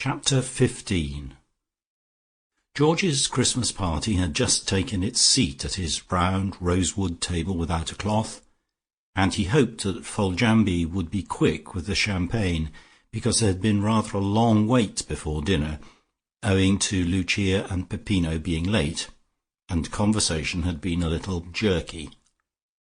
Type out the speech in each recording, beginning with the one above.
Chapter 15. George's Christmas party had just taken its seat at his round rosewood table without a cloth, and he hoped that Foljambe would be quick with the champagne, because there had been rather a long wait before dinner, owing to Lucia and Peppino being late, and conversation had been a little jerky.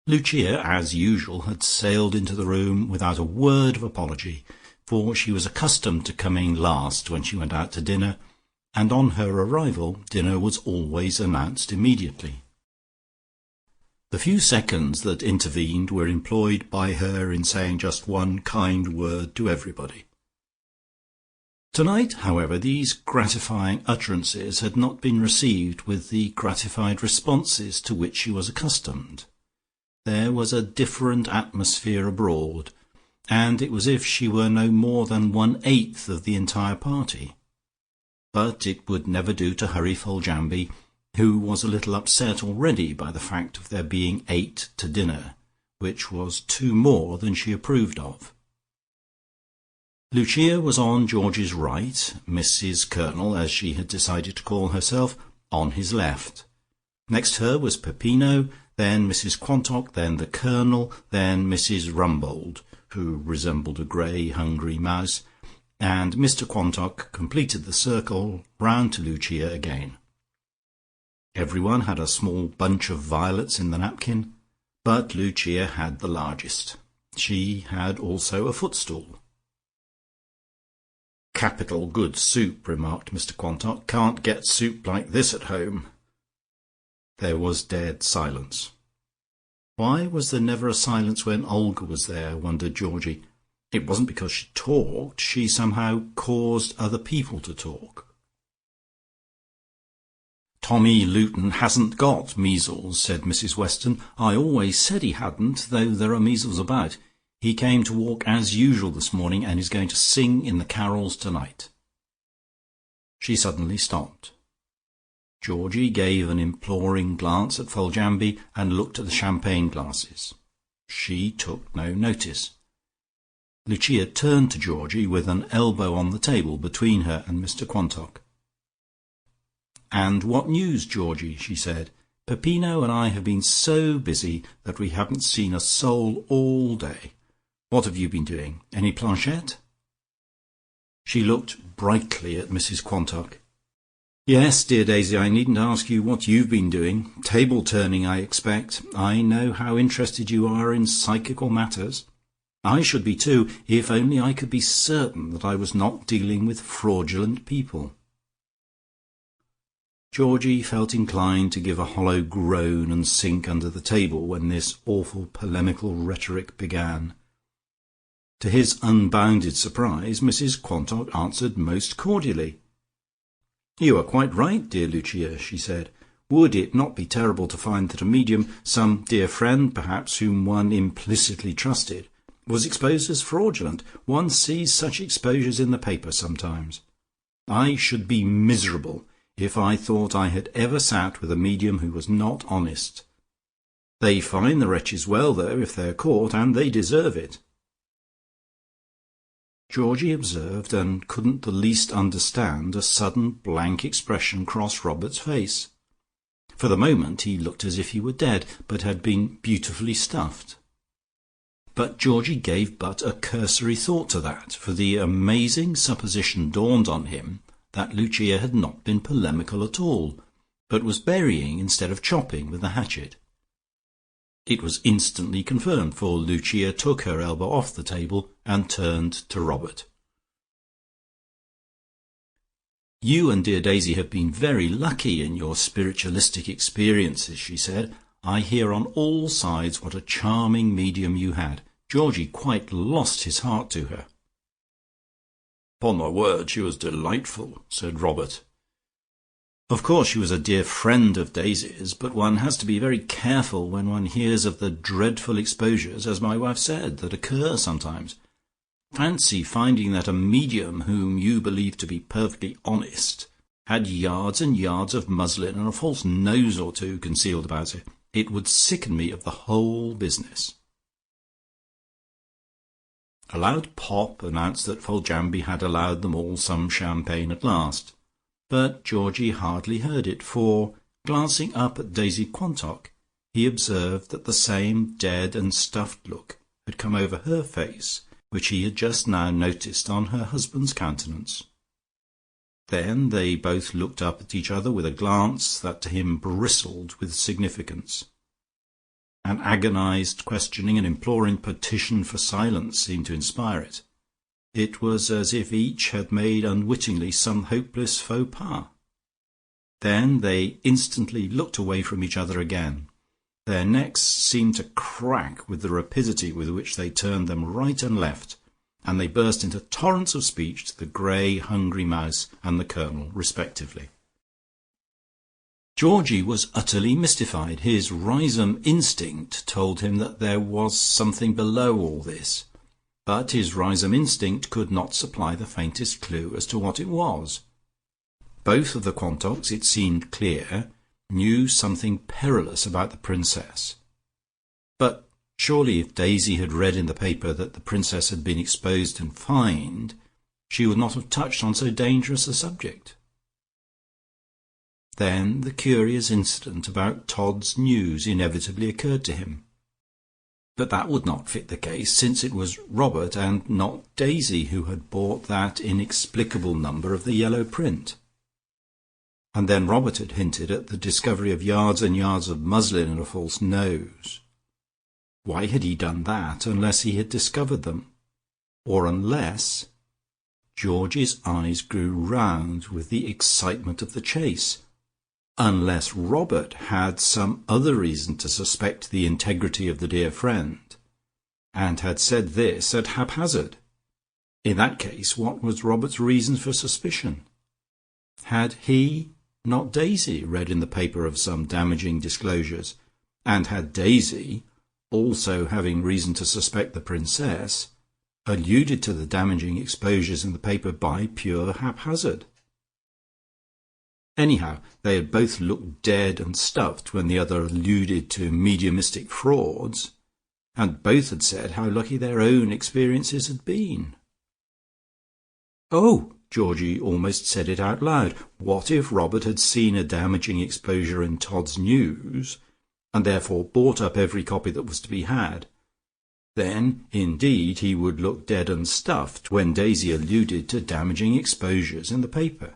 Lucia, as usual, had sailed into the room without a word of apology, for she was accustomed to coming last when she went out to dinner, and on her arrival dinner was always announced immediately. The few seconds that intervened were employed by her in saying just one kind word to everybody. Tonight, however, these gratifying utterances had not been received with the gratified responses to which she was accustomed. There was a different atmosphere abroad, and it was as if she were no more than 1/8 of the entire party. But it would never do to hurry Foljambe, who was a little upset already by the fact of there being 8 to dinner, which was 2 more than she approved of. Lucia was on George's right, Mrs. Colonel, as she had decided to call herself, on his left. Next her was Peppino, then Mrs. Quantock, then the Colonel, then Mrs. Rumbold, who resembled a grey, hungry mouse, and Mr. Quantock completed the circle round to Lucia again. Everyone had a small bunch of violets in the napkin, but Lucia had the largest. She had also a footstool. "Capital good soup," remarked Mr. Quantock. "Can't get soup like this at home." There was dead silence. Why was there never a silence when Olga was there, wondered Georgie. It wasn't because she talked. She somehow caused other people to talk. "Tommy Luton hasn't got measles," said Mrs. Weston. "I always said he hadn't, though there are measles about. He came to walk as usual this morning, and is going to sing in the carols tonight." She suddenly stopped. Georgie gave an imploring glance at Foljambe and looked at the champagne glasses. She took no notice. Lucia turned to Georgie with an elbow on the table between her and Mr. Quantock. "And what news, Georgie?" she said. "Peppino and I have been so busy that we haven't seen a soul all day. What have you been doing? Any planchette?" She looked brightly at Mrs. Quantock. "Yes, dear Daisy, I needn't ask you what you've been doing. Table turning, I expect. I know how interested you are in psychical matters. I should be too, if only I could be certain that I was not dealing with fraudulent people." Georgie felt inclined to give a hollow groan and sink under the table when this awful polemical rhetoric began. To his unbounded surprise, Mrs. Quantock answered most cordially. "You are quite right, dear Lucia," she said. "Would it not be terrible to find that a medium, some dear friend perhaps whom one implicitly trusted, was exposed as fraudulent? One sees such exposures in the paper sometimes. I should be miserable if I thought I had ever sat with a medium who was not honest. They fine the wretches well, though, if they are caught, and they deserve it." Georgie observed, and couldn't the least understand, a sudden blank expression cross Robert's face. For the moment he looked as if he were dead, but had been beautifully stuffed. But Georgie gave but a cursory thought to that, for the amazing supposition dawned on him that Lucia had not been polemical at all, but was burying instead of chopping with the hatchet. It was instantly confirmed, for Lucia took her elbow off the table and turned to Robert. "You and dear Daisy have been very lucky in your spiritualistic experiences," she said. "I hear on all sides what a charming medium you had. Georgie quite lost his heart to her." "'Pon my word, she was delightful," said Robert. "Of course she was a dear friend of Daisy's, but one has to be very careful when one hears of the dreadful exposures, as my wife said, that occur sometimes. Fancy finding that a medium whom you believe to be perfectly honest had yards and yards of muslin and a false nose or two concealed about it. It would sicken me of the whole business." A loud pop announced that Foljambe had allowed them all some champagne at last, but Georgie hardly heard it, for, glancing up at Daisy Quantock, he observed that the same dead and stuffed look had come over her face which he had just now noticed on her husband's countenance. Then they both looked up at each other with a glance that to him bristled with significance. An agonized questioning and imploring petition for silence seemed to inspire it. It was as if each had made unwittingly some hopeless faux pas. Then they instantly looked away from each other again. Their necks seemed to crack with the rapidity with which they turned them right and left, and they burst into torrents of speech to the grey, hungry mouse and the Colonel, respectively. Georgie was utterly mystified. His Rhizome instinct told him that there was something below all this, but his Rhizome instinct could not supply the faintest clue as to what it was. Both of the Quantocks, it seemed clear, knew something perilous about the Princess. But surely if Daisy had read in the paper that the Princess had been exposed and fined, she would not have touched on so dangerous a subject. Then the curious incident about Todd's news inevitably occurred to him. But that would not fit the case, since it was Robert and not Daisy who had bought that inexplicable number of the yellow print. And then Robert had hinted at the discovery of yards and yards of muslin and a false nose. Why had he done that unless he had discovered them? Or unless... George's eyes grew round with the excitement of the chase. Unless Robert had some other reason to suspect the integrity of the dear friend, and had said this at haphazard. In that case, what was Robert's reason for suspicion? Had he, not Daisy, read in the paper of some damaging disclosures, and had Daisy, also having reason to suspect the Princess, alluded to the damaging exposures in the paper by pure haphazard? Anyhow, they had both looked dead and stuffed when the other alluded to mediumistic frauds, and both had said how lucky their own experiences had been. Oh, Georgie almost said it out loud. What if Robert had seen a damaging exposure in Todd's news, and therefore bought up every copy that was to be had? Then, indeed, he would look dead and stuffed when Daisy alluded to damaging exposures in the paper.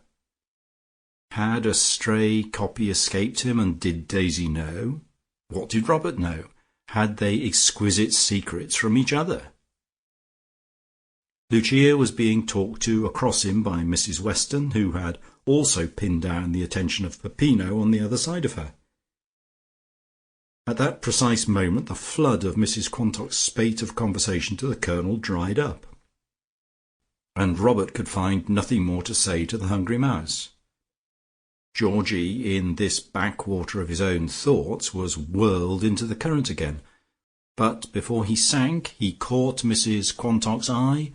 Had a stray copy escaped him, and did Daisy know? What did Robert know? Had they exquisite secrets from each other? Lucia was being talked to across him by Mrs. Weston, who had also pinned down the attention of Peppino on the other side of her. At that precise moment the flood of Mrs. Quantock's spate of conversation to the Colonel dried up, and Robert could find nothing more to say to the hungry mouse. Georgie, in this backwater of his own thoughts, was whirled into the current again, but before he sank he caught Mrs. Quantock's eye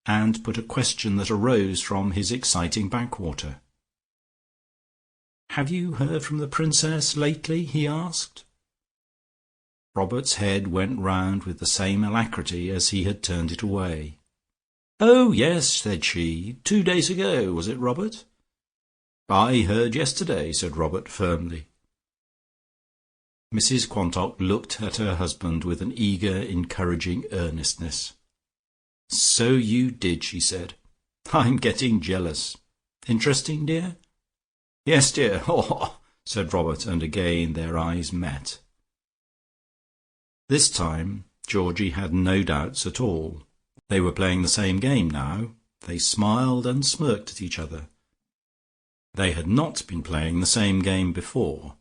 and put a question that arose from his exciting backwater. "Have you heard from the Princess lately?" he asked. Robert's head went round with the same alacrity as he had turned it away. "Oh, yes," said she. 2 days ago, was it, Robert?" "I heard yesterday," said Robert firmly. Mrs. Quantock looked at her husband with an eager, encouraging earnestness. "So you did," she said. "I'm getting jealous. Interesting, dear?" "Yes, dear. Oh," said Robert, and again their eyes met. This time Georgie had no doubts at all. They were playing the same game now. They smiled and smirked at each other. They had not been playing the same game before.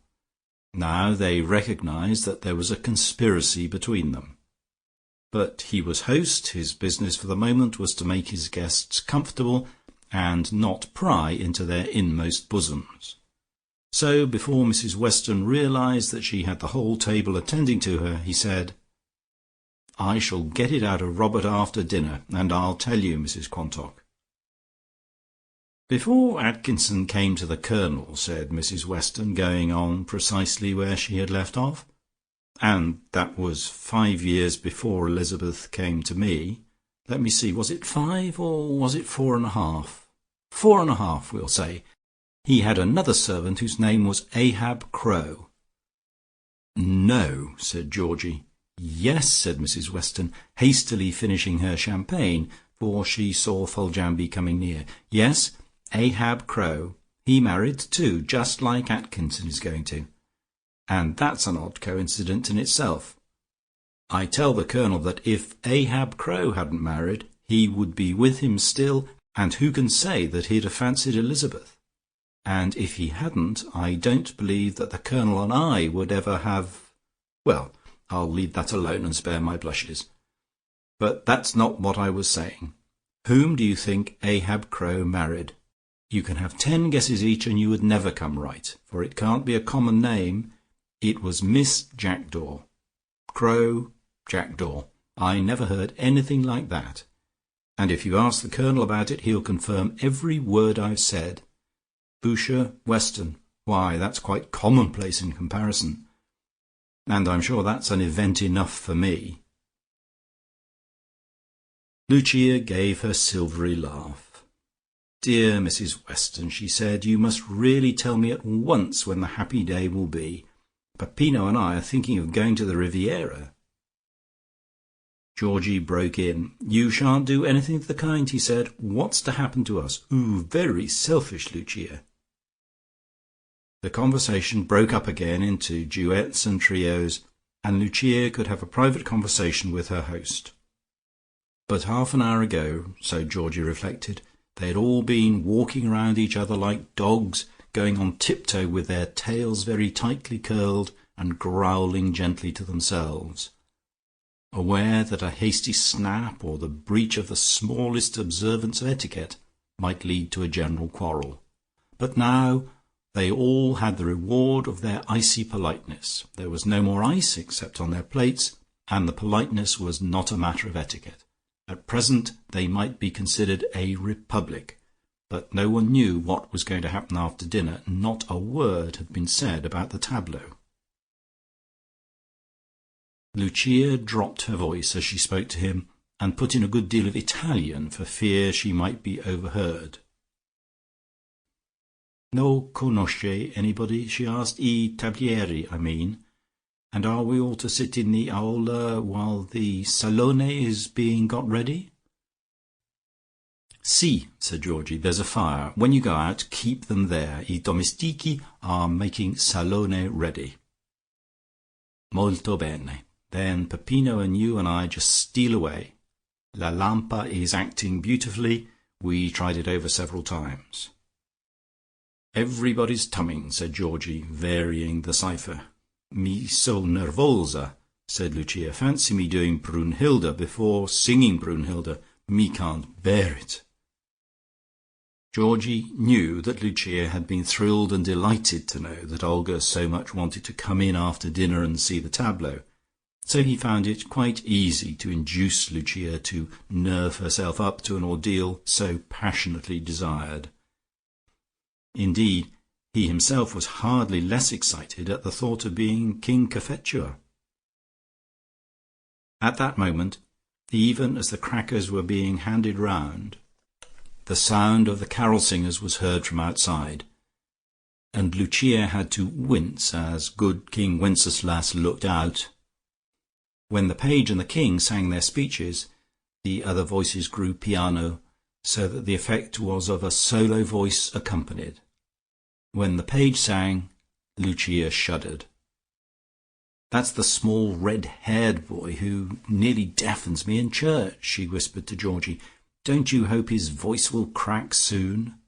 Now they recognized that there was a conspiracy between them. But he was host, his business for the moment was to make his guests comfortable, and not pry into their inmost bosoms. So before Mrs. Weston realized that she had the whole table attending to her, he said, "I shall get it out of Robert after dinner, and I'll tell you, Mrs. Quantock." "Before Atkinson came to the Colonel," said Mrs. Weston, going on precisely where she had left off, "and that was 5 years before Elizabeth came to me, Let me see, was it 5 or was it 4.5? 4.5, we'll say. He had another servant whose name was Ahab Crow. No, said Georgie. Yes, said Mrs. Weston, hastily finishing her champagne, for she saw Foljambe coming near. Yes, Ahab Crow. He married too, just like Atkinson is going to. And that's an odd coincidence in itself. I tell the Colonel that if Ahab Crow hadn't married, he would be with him still, and who can say that he'd have fancied Elizabeth? And if he hadn't, I don't believe that the Colonel and I would ever have... Well, I'll leave that alone and spare my blushes. But that's not what I was saying. Whom do you think Ahab Crow married? You can have 10 guesses each, and you would never come right, for it can't be a common name. It was Miss Jackdaw. Crow, Jackdaw. I never heard anything like that. And if you ask the Colonel about it, he'll confirm every word I've said. Boucher, Weston. Why, that's quite commonplace in comparison. And I'm sure that's an event enough for me. Lucia gave her silvery laugh. Dear Mrs. Weston, she said, you must really tell me at once when the happy day will be. Peppino and I are thinking of going to the Riviera. Georgie broke in. You shan't do anything of the kind, he said. What's to happen to us? Ooh, very selfish, Lucia. The conversation broke up again into duets and trios, and Lucia could have a private conversation with her host. But half an hour ago, so Georgie reflected, they had all been walking round each other like dogs, going on tiptoe with their tails very tightly curled and growling gently to themselves, aware that a hasty snap or the breach of the smallest observance of etiquette might lead to a general quarrel. But now they all had the reward of their icy politeness. There was no more ice except on their plates, and the politeness was not a matter of etiquette. At present they might be considered a republic, but no one knew what was going to happen after dinner. Not a word had been said about the tableau. Lucia dropped her voice as she spoke to him, and put in a good deal of Italian for fear she might be overheard. No conosce anybody? She asked. I tablieri, I mean. And are we all to sit in the aula while the salone is being got ready? Si, said Georgie, there's a fire. When you go out, keep them there. I domestichi are making salone ready. Molto bene. Then Peppino and you and I just steal away. La lampa is acting beautifully. We tried it over several times. Everybody's tumming, said Georgie, varying the cipher. Mi so nervosa, said Lucia. Fancy me doing Brunhilde before singing Brunhilde. Me can't bear it. Georgie knew that Lucia had been thrilled and delighted to know that Olga so much wanted to come in after dinner and see the tableau, so he found it quite easy to induce Lucia to nerve herself up to an ordeal so passionately desired. Indeed, he himself was hardly less excited at the thought of being King Cophetua. At that moment, even as the crackers were being handed round, the sound of the carol singers was heard from outside, and Lucia had to wince as good King Wenceslas looked out. When the page and the king sang their speeches, the other voices grew piano, so that the effect was of a solo voice accompanied. When the page sang, Lucia shuddered. "That's the small red-haired boy who nearly deafens me in church," she whispered to Georgie. "Don't you hope his voice will crack soon?"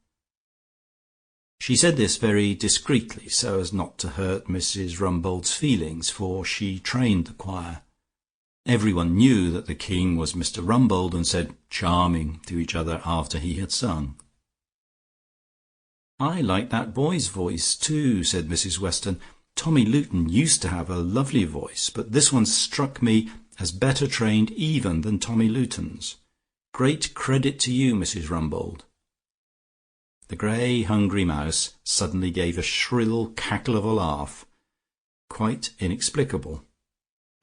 She said this very discreetly, so as not to hurt Mrs. Rumbold's feelings, for she trained the choir. Everyone knew that the king was Mr. Rumbold, and said "charming" to each other after he had sung. "I like that boy's voice too," said Mrs. Weston. "Tommy Luton used to have a lovely voice, but this one struck me as better trained even than Tommy Luton's. Great credit to you, Mrs. Rumbold." The grey hungry mouse suddenly gave a shrill cackle of a laugh, quite inexplicable.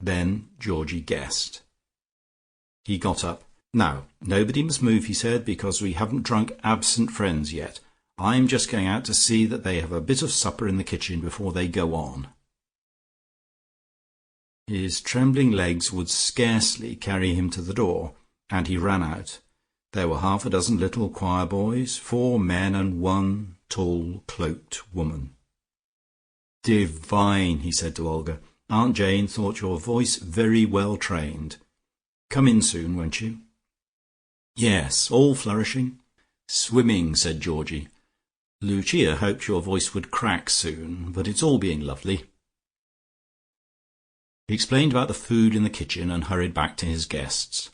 Then Georgie guessed. He got up. Now, nobody must move, he said, because we haven't drunk absent friends yet. I'm just going out to see that they have a bit of supper in the kitchen before they go on. His trembling legs would scarcely carry him to the door, and he ran out. There were half a dozen little choir boys, 4 men and 1 tall, cloaked woman. "Divine," he said to Olga. "Aunt Jane thought your voice very well trained. Come in soon, won't you?" "Yes, all flourishing." "Swimming," said Georgie. "Lucia hoped your voice would crack soon, but it's all being lovely." He explained about the food in the kitchen and hurried back to his guests.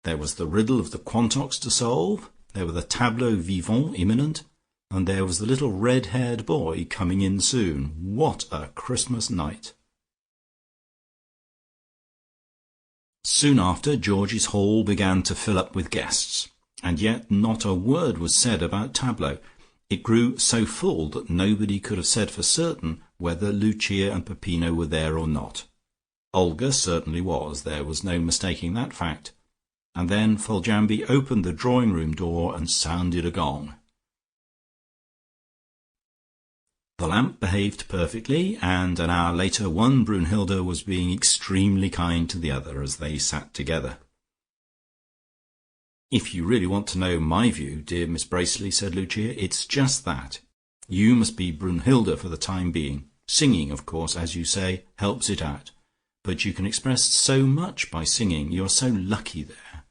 There was the riddle of the Quantocks to solve, there were the tableaux vivants imminent, and there was the little red-haired boy coming in soon. What a Christmas night! Soon after, Georgie's hall began to fill up with guests, and yet not a word was said about tableaux. It grew so full that nobody could have said for certain whether Lucia and Peppino were there or not. Olga certainly was, there was no mistaking that fact, and then Foljambe opened the drawing-room door and sounded a gong. The lamp behaved perfectly, and an hour later one Brunhilde was being extremely kind to the other as they sat together. "If you really want to know my view, dear Miss Bracely," said Lucia, "it's just that. You must be Brunhilde for the time being. Singing, of course, as you say, helps it out. But you can express so much by singing. You are so lucky there.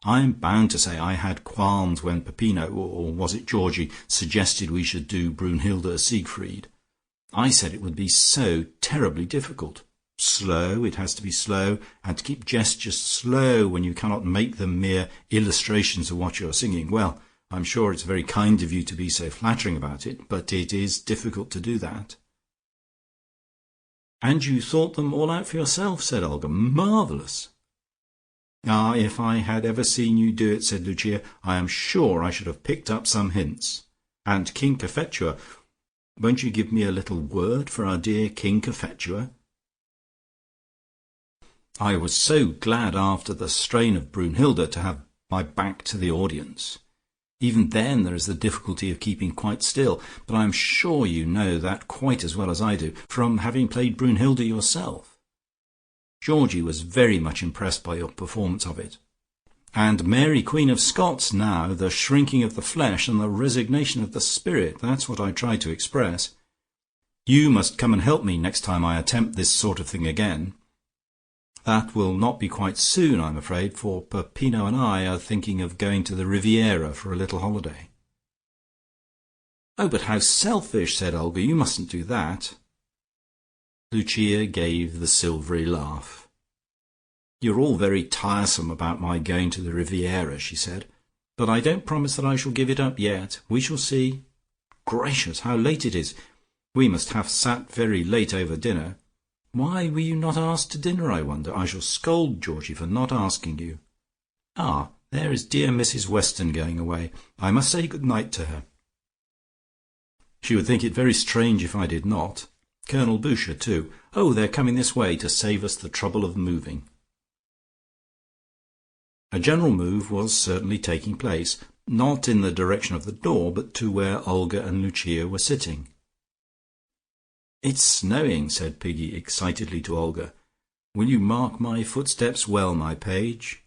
I am bound to say I had qualms when Peppino, or was it Georgie, suggested we should do Brunhilde Siegfried. I said it would be so terribly difficult. Slow, it has to be slow, and to keep gestures slow when you cannot make them mere illustrations of what you are singing. Well, I'm sure it's very kind of you to be so flattering about it, but it is difficult to do that." "And you thought them all out for yourself," said Olga. "Marvellous." "Ah, if I had ever seen you do it," said Lucia, "I am sure I should have picked up some hints. And King Cophetua, won't you give me a little word for our dear King Cophetua? I was so glad after the strain of Brunhilde to have my back to the audience. Even then there is the difficulty of keeping quite still, but I am sure you know that quite as well as I do, from having played Brunhilde yourself. Georgie was very much impressed by your performance of it. And Mary Queen of Scots now, the shrinking of the flesh and the resignation of the spirit, that's what I tried to express. You must come and help me next time I attempt this sort of thing again. That will not be quite soon, I'm afraid, for Peppino and I are thinking of going to the Riviera for a little holiday." "Oh, but how selfish," said Olga. "You mustn't do that." Lucia gave the silvery laugh. "You're all very tiresome about my going to the Riviera," she said, "but I don't promise that I shall give it up yet. We shall see. Gracious, how late it is! We must have sat very late over dinner. Why were you not asked to dinner, I wonder? I shall scold Georgie for not asking you. Ah, there is dear Mrs. Weston going away. I must say good night to her. She would think it very strange if I did not. Colonel Boucher, too. Oh, they're coming this way to save us the trouble of moving." A general move was certainly taking place, not in the direction of the door, but to where Olga and Lucia were sitting. "It's snowing," said Piggy excitedly to Olga. "Will you mark my footsteps well, my page?"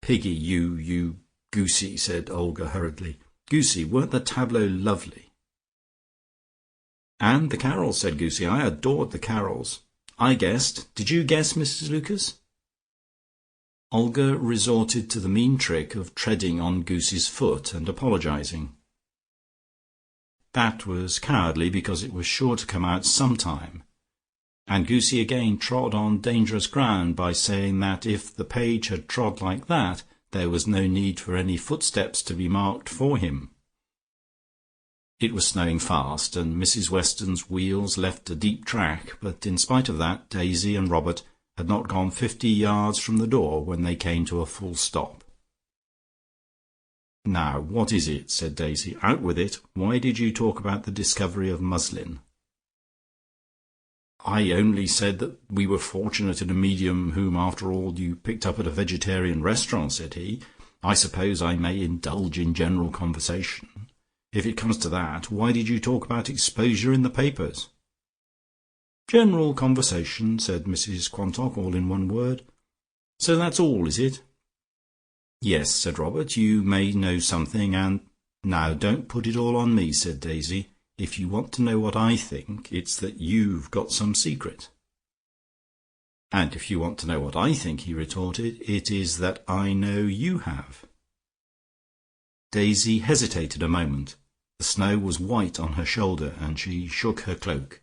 "Piggy, you goosey," said Olga hurriedly. "Goosey, weren't the tableaux lovely?" "And the carols," said Goosey. "I adored the carols. I guessed. Did you guess, Mrs. Lucas?" Olga resorted to the mean trick of treading on Goosey's foot and apologizing. That was cowardly, because it was sure to come out some time, and Goosey again trod on dangerous ground by saying that if the page had trod like that, there was no need for any footsteps to be marked for him. It was snowing fast, and Mrs. Weston's wheels left a deep track, but in spite of that, Daisy and Robert had not gone 50 yards from the door when they came to a full stop. "Now, what is it?" said Daisy. "Out with it. Why did you talk about the discovery of muslin?" "I only said that we were fortunate in a medium whom, after all, you picked up at a vegetarian restaurant," said he. "I suppose I may indulge in general conversation. If it comes to that, why did you talk about exposure in the papers?" "General conversation," said Mrs Quantock, all in one word. "So that's all, is it?" "Yes," said Robert. "You may know something, and—" "Now don't put it all on me," said Daisy. "If you want to know what I think, it's that you've got some secret." "And if you want to know what I think," he retorted, "it is that I know you have." Daisy hesitated a moment. The snow was white on her shoulder, and she shook her cloak.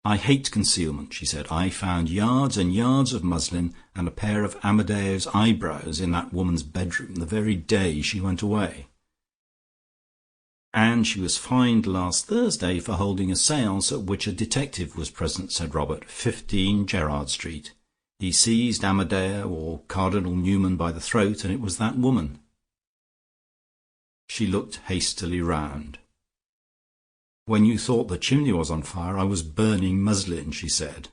"I hate concealment," she said. "I found yards and yards of muslin and a pair of Amadeo's eyebrows in that woman's bedroom the very day she went away." "And she was fined last Thursday for holding a séance at which a detective was present," said Robert. 15 Gerrard Street. He seized Amadeo or Cardinal Newman by the throat, and it was that woman." She looked hastily round. "When you thought the chimney was on fire, I was burning muslin," she said.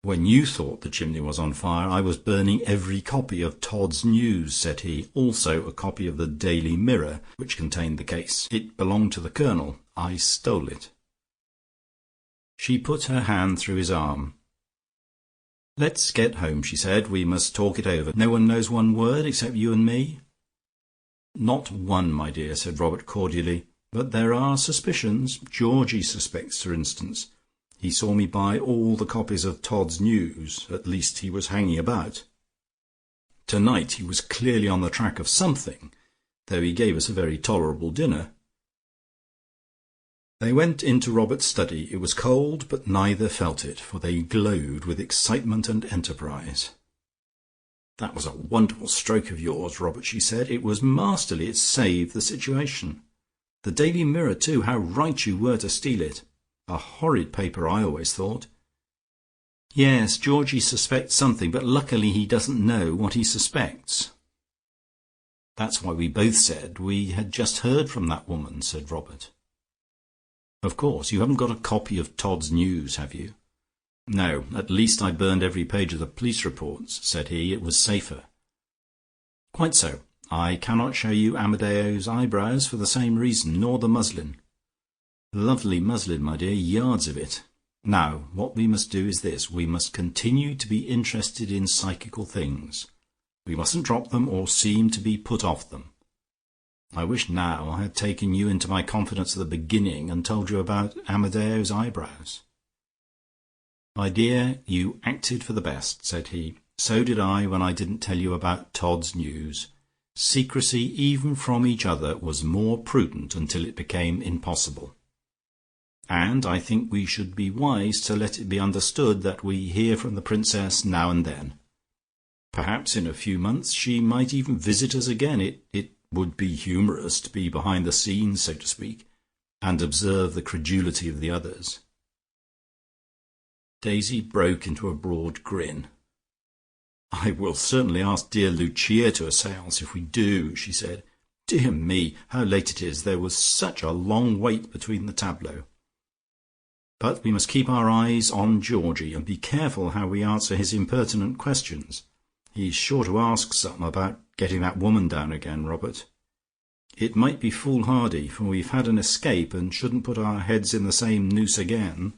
"When you thought the chimney was on fire, I was burning every copy of Todd's News," said he. "Also a copy of the Daily Mirror, which contained the case. It belonged to the Colonel. I stole it." She put her hand through his arm. "Let's get home," she said. "We must talk it over. No one knows one word except you and me?" "Not one, my dear," said Robert cordially. "But there are suspicions. Georgie suspects, for instance. He saw me buy all the copies of Todd's News. At least he was hanging about. Tonight he was clearly on the track of something, though he gave us a very tolerable dinner." They went into Robert's study. It was cold, but neither felt it, for they glowed with excitement and enterprise. "That was a wonderful stroke of yours, Robert," she said. "It was masterly. It saved the situation. The Daily Mirror, too. How right you were to steal it. A horrid paper, I always thought." "Yes, Georgie suspects something, but luckily he doesn't know what he suspects." "That's why we both said we had just heard from that woman," said Robert. "Of course. You haven't got a copy of Todd's News, have you?" "No. At least I burned every page of the police reports," said he. "It was safer." "Quite so. I cannot show you Amadeo's eyebrows for the same reason, nor the muslin." "Lovely muslin, my dear, yards of it. Now, what we must do is this. We must continue to be interested in psychical things. We mustn't drop them or seem to be put off them. I wish now I had taken you into my confidence at the beginning and told you about Amadeo's eyebrows." "My dear, you acted for the best," said he. "So did I when I didn't tell you about Todd's News. Secrecy, even from each other, was more prudent until it became impossible. And I think we should be wise to let it be understood that we hear from the Princess now and then. Perhaps in a few months she might even visit us again. It would be humorous to be behind the scenes, so to speak, and observe the credulity of the others." Daisy broke into a broad grin. "I will certainly ask dear Lucia to a séance if we do," she said. "Dear me, how late it is. There was such a long wait between the tableaux. But we must keep our eyes on Georgie, and be careful how we answer his impertinent questions. He's sure to ask some about getting that woman down again, Robert. It might be foolhardy, for we've had an escape, and shouldn't put our heads in the same noose again.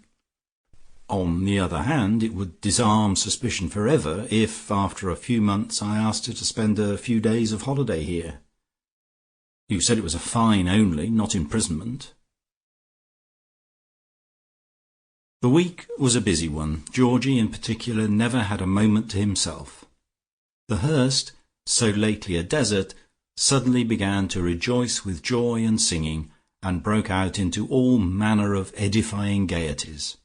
On the other hand, it would disarm suspicion forever if, after a few months, I asked her to spend a few days of holiday here. You said it was a fine only, not imprisonment." The week was a busy one. Georgie, in particular, never had a moment to himself. The Hurst, so lately a desert, suddenly began to rejoice with joy and singing, and broke out into all manner of edifying gaieties.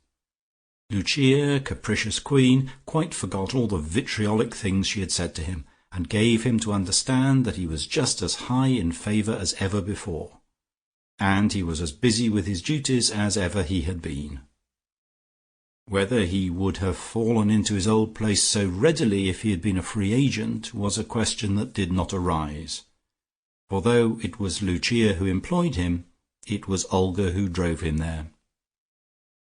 Lucia, capricious queen, quite forgot all the vitriolic things she had said to him, and gave him to understand that he was just as high in favour as ever before, and he was as busy with his duties as ever he had been. Whether he would have fallen into his old place so readily if he had been a free agent was a question that did not arise, for though it was Lucia who employed him, it was Olga who drove him there.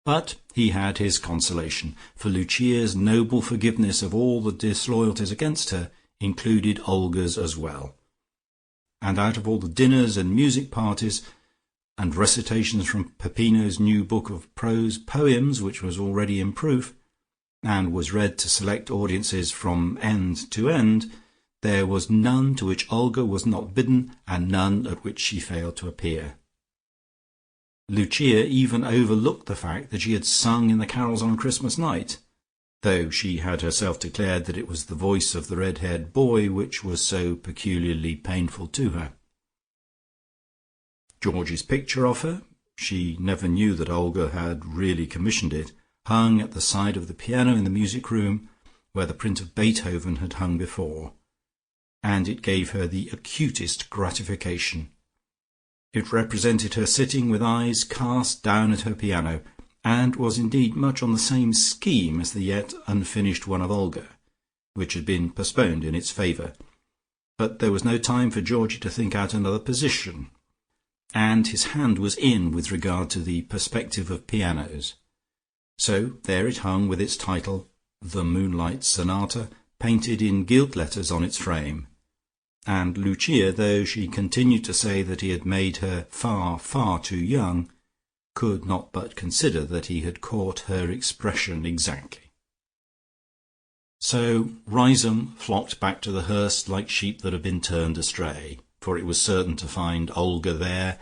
But he had his consolation, for Lucia's noble forgiveness of all the disloyalties against her included Olga's as well, and out of all the dinners and music parties and recitations from Peppino's new book of prose poems, which was already in proof, and was read to select audiences from end to end, there was none to which Olga was not bidden, and none at which she failed to appear. Lucia even overlooked the fact that she had sung in the carols on Christmas night, though she had herself declared that it was the voice of the red-haired boy which was so peculiarly painful to her. Georgie's picture of her, she never knew that Olga had really commissioned it, hung at the side of the piano in the music-room, where the print of Beethoven had hung before, and it gave her the acutest gratification. It represented her sitting with eyes cast down at her piano, and was indeed much on the same scheme as the yet unfinished one of Olga, which had been postponed in its favour. But there was no time for Georgie to think out another position, and his hand was in with regard to the perspective of pianos. So there it hung with its title, The Moonlight Sonata, painted in gilt letters on its frame. And Lucia, though she continued to say that he had made her far, far too young, could not but consider that he had caught her expression exactly. So Riseholme flocked back to the Hurst like sheep that have been turned astray, for it was certain to find Olga there,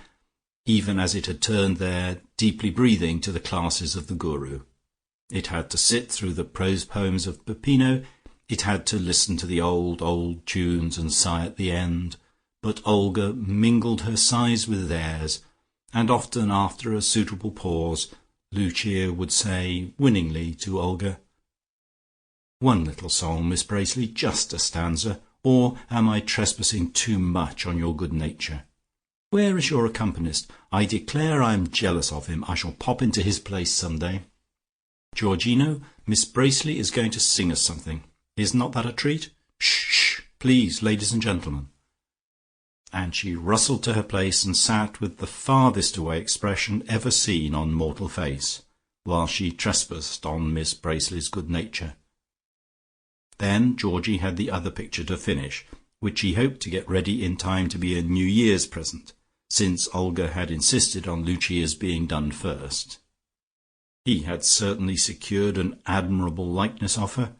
even as it had turned there, deeply breathing to the classes of the Guru. It had to sit through the prose poems of Peppino. It had to listen to the old tunes and sigh at the end, but Olga mingled her sighs with theirs, and often after a suitable pause Lucia would say winningly to Olga, "One little song, Miss Bracely, just a stanza, or am I trespassing too much on your good nature? Where is your accompanist? I declare I am jealous of him. I shall pop into his place some day. Georgino, Miss Bracely is going to sing us something. Is not that a treat? Shh, please, ladies and gentlemen." And she rustled to her place and sat with the farthest away expression ever seen on mortal face, while she trespassed on Miss Bracely's good nature. Then Georgie had the other picture to finish, which he hoped to get ready in time to be a New Year's present, since Olga had insisted on Lucia's being done first. He had certainly secured an admirable likeness of her,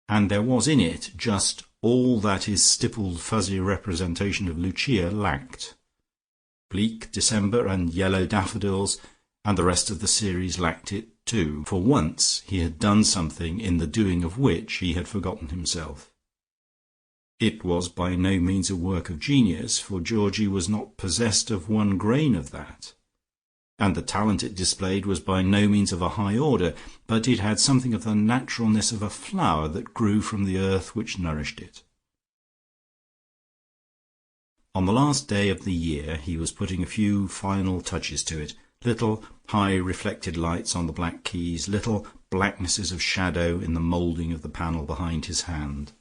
and there was in it just all that his stippled fuzzy representation of Lucia lacked. Bleak December and Yellow Daffodils and the rest of the series lacked it too. For once he had done something in the doing of which he had forgotten himself. It was by no means a work of genius, for Georgie was not possessed of one grain of that, and the talent it displayed was by no means of a high order, but it had something of the naturalness of a flower that grew from the earth which nourished it. On the last day of the year he was putting a few final touches to it, little high reflected lights on the black keys, little blacknesses of shadow in the moulding of the panel behind his hand.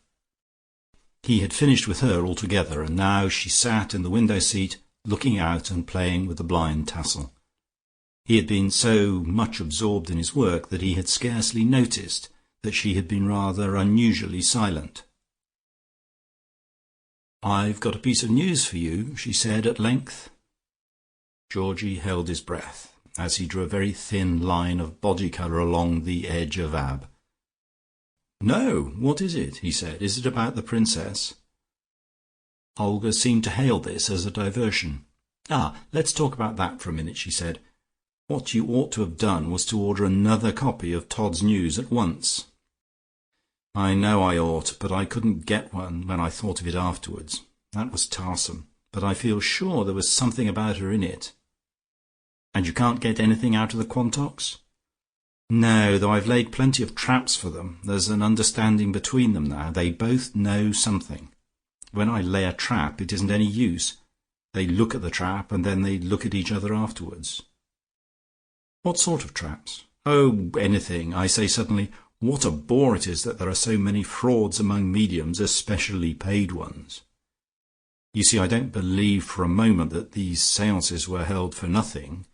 He had finished with her altogether, and now she sat in the window seat, looking out and playing with the blind tassel. He had been so much absorbed in his work that he had scarcely noticed that she had been rather unusually silent. "I've got a piece of news for you," she said at length. Georgie held his breath, as he drew a very thin line of body colour along the edge of Ab. "No, what is it?" he said. "Is it about the Princess?" Olga seemed to hail this as a diversion. "Let's talk about that for a minute," she said. "What you ought to have done was to order another copy of Todd's News at once." "I know I ought, but I couldn't get one when I thought of it afterwards. That was tarsome, but I feel sure there was something about her in it." "And you can't get anything out of the Quantocks?" "No, though I've laid plenty of traps for them. There's an understanding between them now. They both know something. When I lay a trap it isn't any use. They look at the trap, and then they look at each other afterwards." "What sort of traps?" "Oh, anything. I say suddenly, what a bore it is that there are so many frauds among mediums, especially paid ones. You see, I don't believe for a moment that these seances were held for nothing,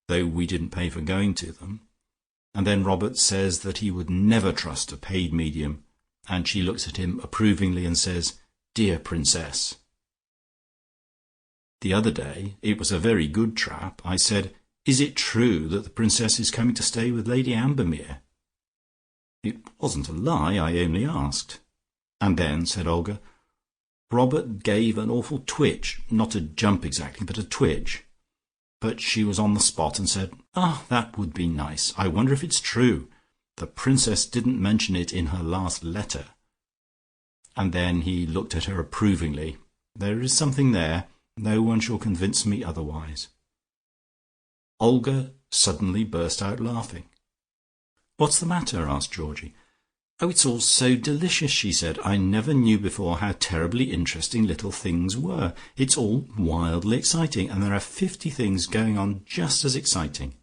though we didn't pay for going to them. And then Robert says that he would never trust a paid medium, and she looks at him approvingly and says, "Dear Princess." The other day, it was a very good trap, I said, "Is it true that the Princess is coming to stay with Lady Ambermere?" It wasn't a lie, I only asked. And then, said Olga, Robert gave an awful twitch, not a jump exactly, but a twitch. But she was on the spot and said, "Ah, that would be nice. I wonder if it's true. The Princess didn't mention it in her last letter." And then he looked at her approvingly. "There is something there. No one shall convince me otherwise." Olga suddenly burst out laughing. "What's the matter?" asked Georgie. "Oh, it's all so delicious," she said. "I never knew before how terribly interesting little things were. It's all wildly exciting, and there are 50 things going on just as exciting.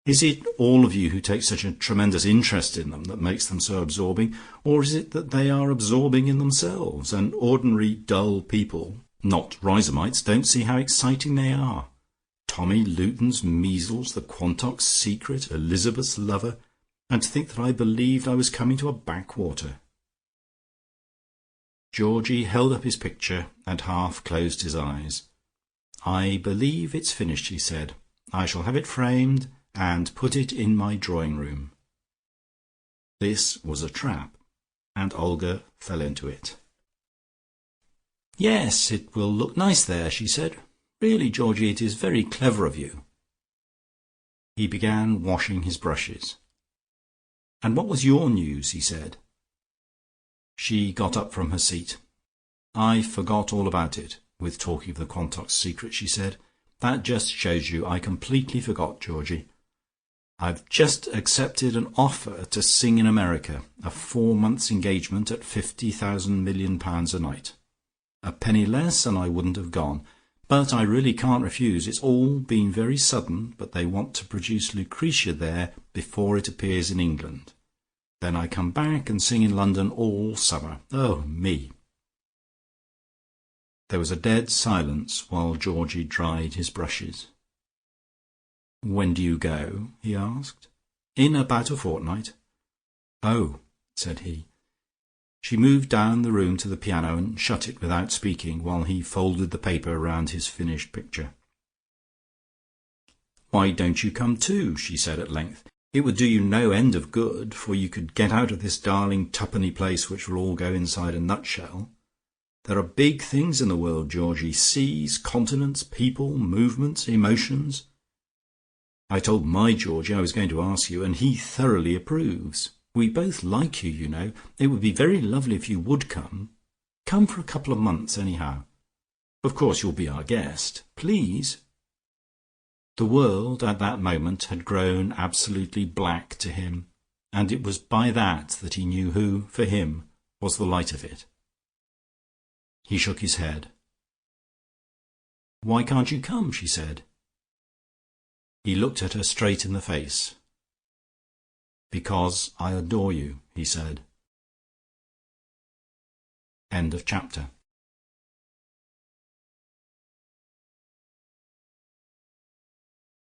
Is it all of you who take such a tremendous interest in them that makes them so absorbing, or is it that they are absorbing in themselves, and ordinary dull people, not Rizomites, don't see how exciting they are? Tommy Luton's measles, the Quantocks' secret, Elizabeth's lover, and to think that I believed I was coming to a backwater." Georgie held up his picture and half closed his eyes. "I believe it's finished," he said. "I shall have it framed and put it in my drawing-room." This was a trap, and Olga fell into it. "Yes, it will look nice there," she said. "Really, Georgie, it is very clever of you." He began washing his brushes. "And what was your news?" he said. She got up from her seat. "I forgot all about it, with talking of the Quantocks' secret," she said. "That just shows you I completely forgot, Georgie. I've just accepted an offer to sing in America, a 4 months' engagement at £50,000,000,000 a night. A penny less and I wouldn't have gone. But I really can't refuse. It's all been very sudden, but they want to produce Lucretia there before it appears in England. Then I come back and sing in London all summer. Oh, me!" There was a dead silence while Georgie dried his brushes. "When do you go?" he asked. "In about a fortnight." "Oh," said he. She moved down the room to the piano and shut it without speaking, while he folded the paper round his finished picture. "Why don't you come too?" she said at length. "It would do you no end of good, for you could get out of this darling twopenny place which will all go inside a nutshell. There are big things in the world, Georgie, seas, continents, people, movements, emotions. I told my Georgie I was going to ask you, and he thoroughly approves. We both like you, you know. It would be very lovely if you would come. Come for a couple of months, anyhow. Of course you'll be our guest. Please." The world at that moment had grown absolutely black to him, and it was by that he knew who, for him, was the light of it. He shook his head. "Why can't you come?" she said. He looked at her straight in the face. "Because I adore you," he said. End of chapter.